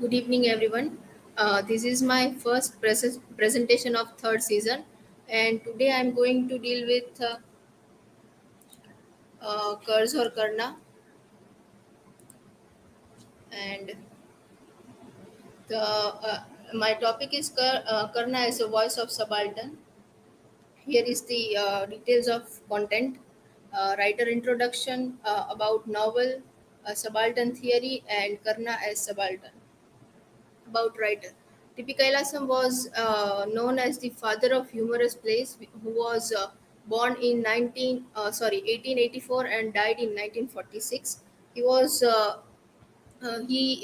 Good evening, everyone. This is my first presentation of third season, and today I'm going to deal with Kurz or Karna, and my topic is Karna as a voice of subaltern. Here is the details of content, writer introduction about novel, subaltern theory, and Karna as subaltern. About writer. T.P. Kailasam was known as the father of humorous plays, who was born in 1884 and died in 1946. He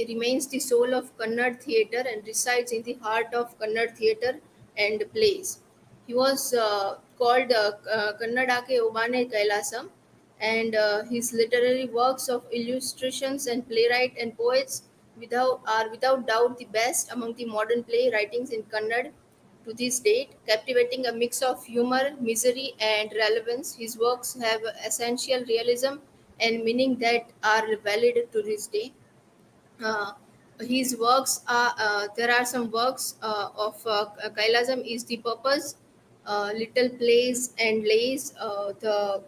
remains the soul of Kannada theatre and resides in the heart of Kannada theatre and plays. He was called Kannadake Obane Kailasam, and his literary works of illustrations and playwright and poets are without doubt the best among the modern play writings in Kannada to this date, captivating a mix of humor, misery, and relevance. His works have essential realism and meaning that are valid to this day. uh, his works are there are some works of Kailasam is the purpose, little plays and lays, the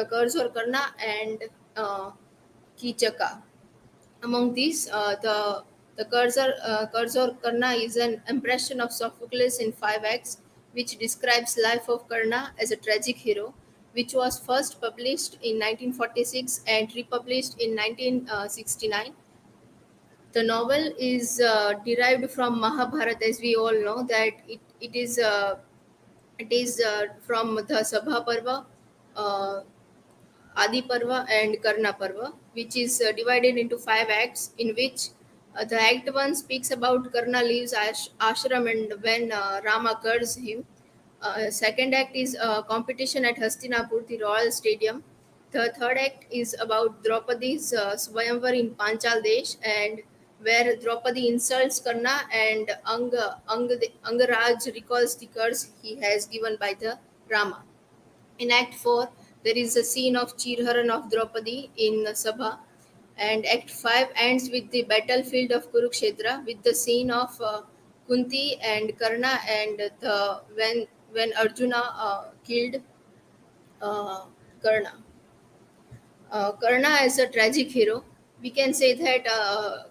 Kurz or Karna and uh, Kichaka. Among these, the Kurz or Karna is an impression of Sophocles in 5 acts, which describes life of Karna as a tragic hero, which was first published in 1946 and republished in 1969. The novel is derived from Mahabharata, as we all know that it is from the Sabha Parva, uh, Adi Parva, and Karna Parva, which is divided into 5 acts, in which the Act 1 speaks about Karna leaves ashram and when Rama curses him. Second act is competition at Hastinapur, the royal stadium. The third act is about Draupadi's Swayamvar in Panchal Desh, and where Draupadi insults Karna and Angaraj recalls the curse he has given by the Rama. In Act 4, there is a scene of Chirharan of Draupadi in Sabha, and Act 5 ends with the battlefield of Kurukshetra with the scene of Kunti and Karna and when Arjuna killed uh, Karna. Karna as a tragic hero, we can say that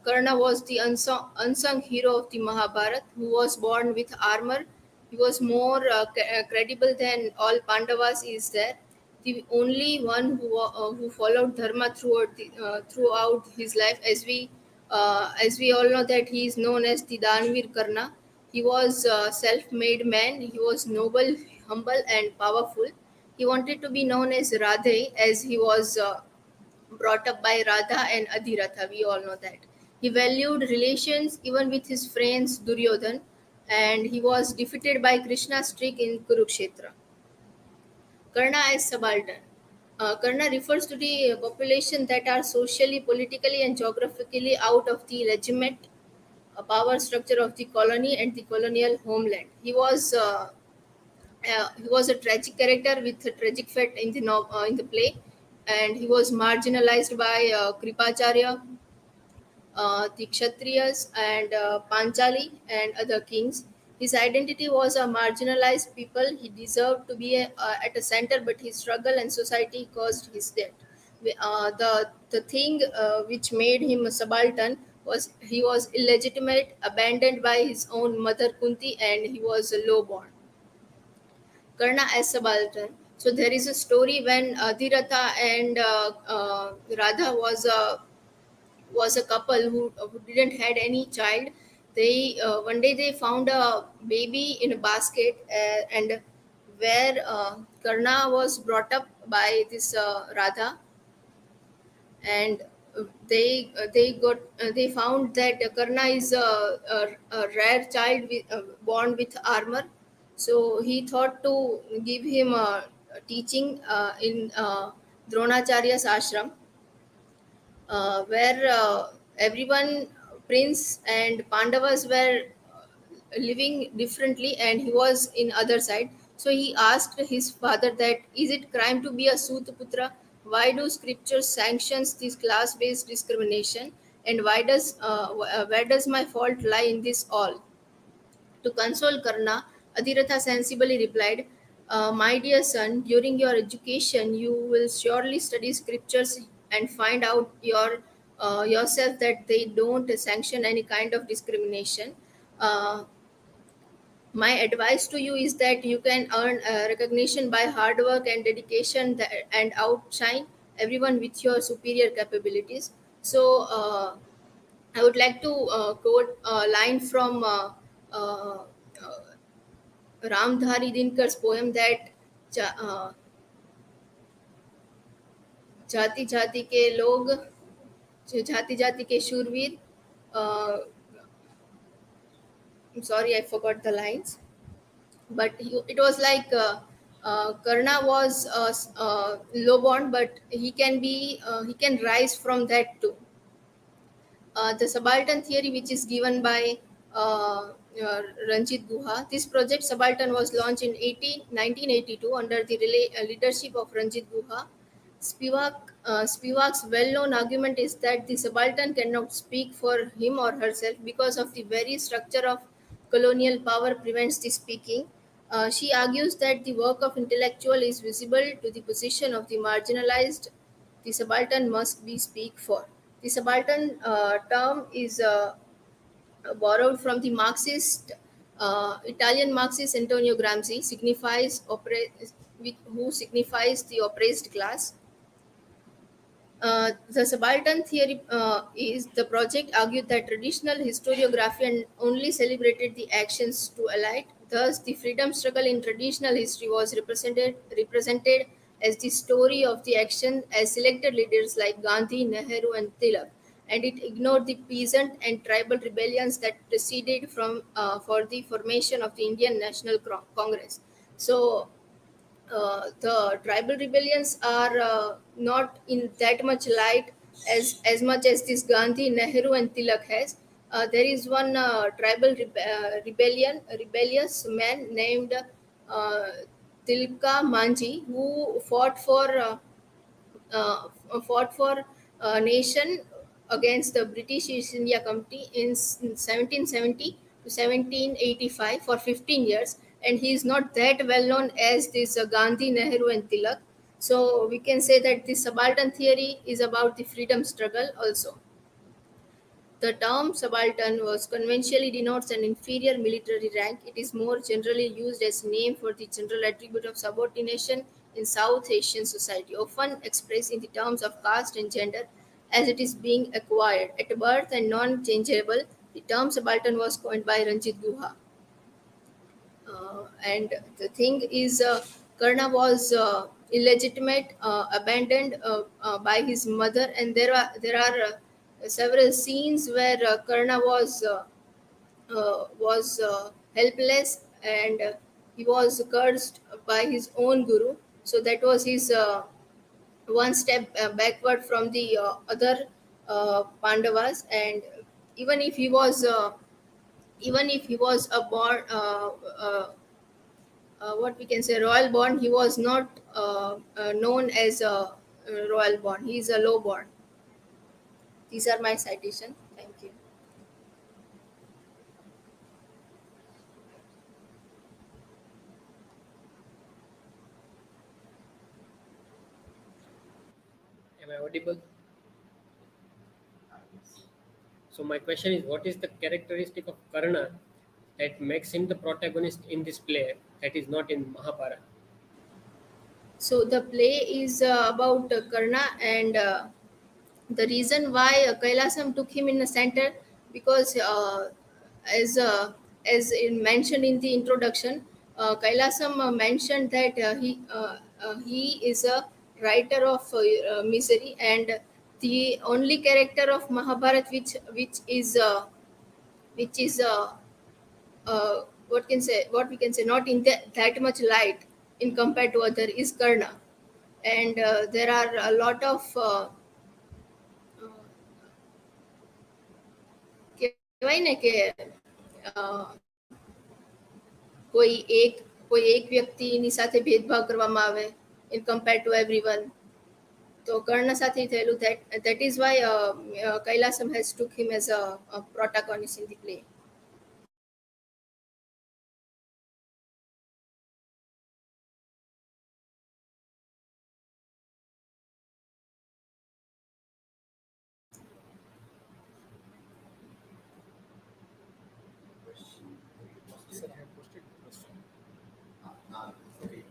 Karna was the unsung hero of the Mahabharata, who was born with armor. He was more credible than all Pandavas is there. The only one who followed dharma throughout his life, as we all know that he is known as the Danvir Karna. He was a self-made man. He was noble, humble, and powerful. He wanted to be known as Radhe, as he was brought up by Radha and Adhiratha. We all know that. He valued relations even with his friends Duryodhan, and he was defeated by Krishna's trick in Kurukshetra. Karna as subaltern. Karna refers to the population that are socially, politically, and geographically out of the regiment power structure of the colony and the colonial homeland. He was a tragic character with a tragic fate in the play, and he was marginalized by Kripacharya, the Kshatriyas, and Panchali and other kings. His identity was a marginalized people. He deserved to be at a center, but his struggle and society caused his death. The thing which made him a subaltern was he was illegitimate, abandoned by his own mother Kunti, and he was lowborn. Karna as subaltern. So there is a story when Adhiratha and Radha was a couple who didn't had any child. They one day they found a baby in a basket, and where Karna was brought up by this Radha, and they found that Karna is a rare child born with armor. So he thought to give him a teaching in Dronacharya's ashram, where everyone, prince and Pandavas, were living differently, and he was in other side. So he asked his father that, is it crime to be a Sutaputra? Why do scriptures sanctions this class based discrimination? and where does my fault lie in this all? To console Karna, Adhiratha sensibly replied, My dear son, during your education, you will surely study scriptures and find out yourself that they don't sanction any kind of discrimination. Uh, my advice to you is that you can earn recognition by hard work and dedication and outshine everyone with your superior capabilities. So, I would like to quote a line from Ramdhari Dinkar's poem that जा- uh, जाति जाति के लोग जाति जाति के शूरवीर sorry, I forgot the lines, but it was like Karna was low born, but he can rise from that too. The subaltern theory, which is given by Ranjit Guha. This project subaltern was launched in 1982 under the leadership of Ranjit Guha. Spivak's well-known argument is that the subaltern cannot speak for him or herself because of the very structure of colonial power prevents the speaking. She argues that the work of intellectual is visible to the position of the marginalized. The subaltern must be speak for. The subaltern term is borrowed from the Marxist Italian Marxist Antonio Gramsci, who signifies the oppressed class. The subaltern theory is the project argued that traditional historiography and only celebrated the actions to elite. Thus, the freedom struggle in traditional history was represented as the story of the action as selected leaders like Gandhi, Nehru, and Tilak, and it ignored the peasant and tribal rebellions that preceded for the formation of the Indian National Congress. So, the tribal rebellions are not in that much light as much as this Gandhi, Nehru, and Tilak has. There is one rebellious man named uh, Tilka Manji who uh, fought for a nation against the British East India Company in 1770 to 1785 for 15 years, and he is not that well known as this Gandhi, Nehru, and Tilak. So we can say that the subaltern theory is about the freedom struggle also. The term subaltern was conventionally denotes an inferior military rank. It is more generally used as a name for the general attribute of subordination in South Asian society, often expressed in the terms of caste and gender as it is being acquired at birth and non-changeable. The term subaltern was coined by Ranjit Guha. And the thing is, Karna was illegitimate, abandoned by his mother, and there are several scenes where Karna was helpless, and he was cursed by his own guru. So that was his one step backward from the other Pandavas, and even if he was even if he was a born what we can say royal born, he was not known as a royal born. He is a low born. These are my citation. Thank you. Am I audible? So my question is, what is the characteristic of Karna that makes him the protagonist in this play that is not in Mahabharata? So the play is about Karna, and the reason why Kailasam took him in the center, because as mentioned in the introduction, Kailasam mentioned that he is a writer of misery, and the only character of Mahabharat which is what we can say not in that much light in compared to other is Karna, and there are a lot of કહેવાય ને કે અ, કોઈ એક વ્યક્તિની સાથે ભેદભાવ કરવામાં આવે in compared to everyone. તો કર્ણ સાથે થયેલું that is why Kailasam has took him as a protagonist in the play. Sir, I have posted the question. Okay.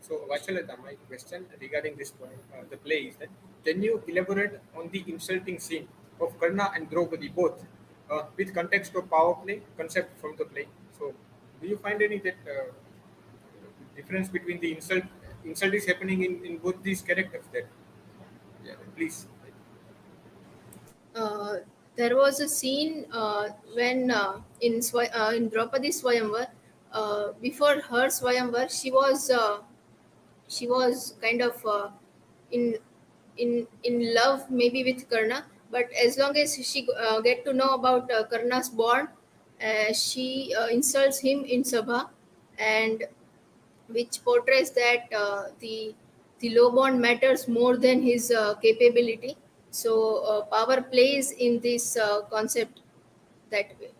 So, Vachalata, my question regarding this point, the play is that can you elaborate on the insulting scene of Karna and Draupadi both with context of power play concept from the play? So, do you find any that difference between the insult is happening in both these characters? That yeah, please. uh, there was a scene when in Draupadi Swayamvar, before her Swayamvar, she was kind of in in love maybe with Karna, but as long as she get to know about Karna's born, she insults him in Sabha, and which portrays that the low bond matters more than his capability. So power plays in this concept that way.